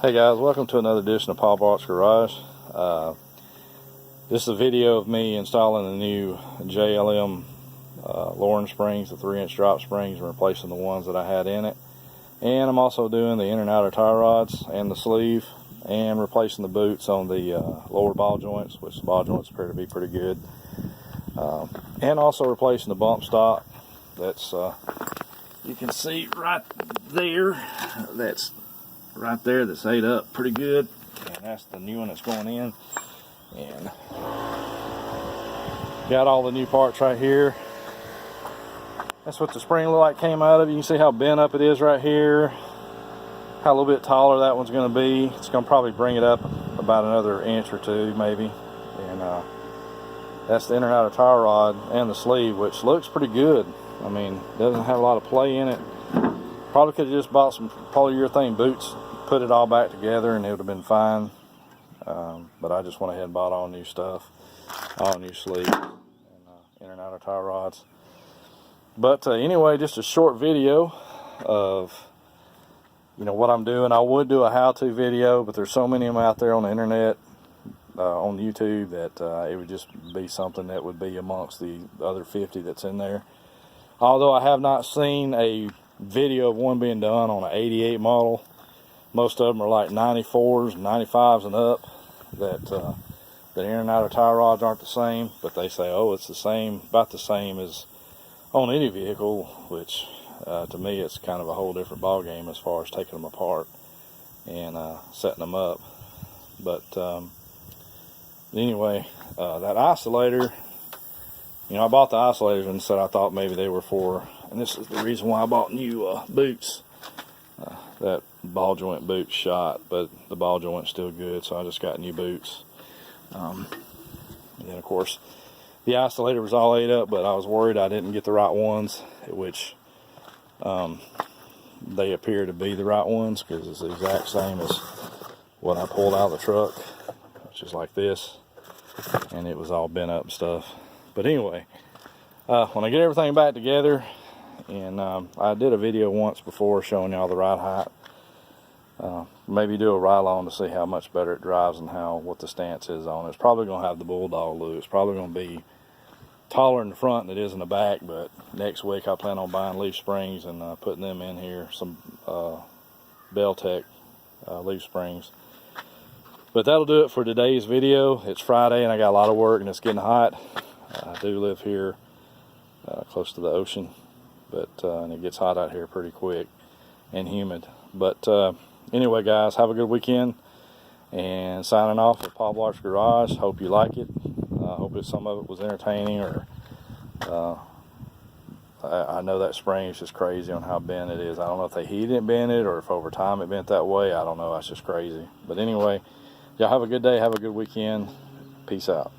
Hey guys, welcome to another edition of Paul Bart's Garage. This is a video of me installing the new JLM lowering springs, the 3-inch drop springs, and replacing the ones that I had in it. And I'm also doing the inner and outer tie rods and the sleeve, and replacing the boots on the lower ball joints, which the ball joints appear to be pretty good. And also replacing the bump stop. That's you can see right there. That's right there, that's ate up pretty good, and that's the new one that's going in. And got all the new parts right here. That's what the spring looked like came out of. You can see how bent up it is right here, how a little bit taller that one's going to be. It's going to probably bring it up about another inch or two maybe. And that's the inner and outer tie rod and the sleeve, which looks pretty good. I mean, doesn't have a lot of play in it. Probably could have just bought some polyurethane boots, put it all back together, and it would have been fine. But I just went ahead and bought all new stuff, all new sleeves, and inner and outer tie rods. But anyway, just a short video of what I'm doing. I would do a how-to video, but there's so many of them out there on the internet, on YouTube, that it would just be something that would be amongst the other 50 that's in there. Although I have not seen a video of one being done on an 88 model. Most of them are like 94s, 95s and up. That the inner and outer tie rods aren't the same, but they say, oh, it's the same, about the same as on any vehicle, which to me it's kind of a whole different ball game as far as taking them apart and setting them up. But anyway, that isolator, I bought the isolators and said I thought maybe they were for, and this is the reason why I bought new boots. That ball joint boot shot, but the ball joint's still good, so I just got new boots. And then of course the isolator was all ate up, but I was worried I didn't get the right ones, which they appear to be the right ones, because it's the exact same as what I pulled out of the truck, which is like this, and it was all bent up and stuff. But anyway, when I get everything back together, and I did a video once before showing y'all the ride height. Maybe do a ride along to see how much better it drives and what the stance is on it. It's probably going to have the bulldog look. It's probably going to be taller in the front than it is in the back, but next week I plan on buying leaf springs and putting them in here, some Beltec leaf springs. But that'll do it for today's video. It's Friday and I got a lot of work and it's getting hot. I do live here close to the ocean, but and it gets hot out here pretty quick and humid. But anyway, guys, have a good weekend. And signing off with Paul Bart's Garage. Hope you like it. Hope some of it was entertaining. Or I know that spring is just crazy on how bent it is. I don't know if they heated it, bent it, or if over time it bent that way. I don't know. That's just crazy. But anyway, y'all have a good day. Have a good weekend. Peace out.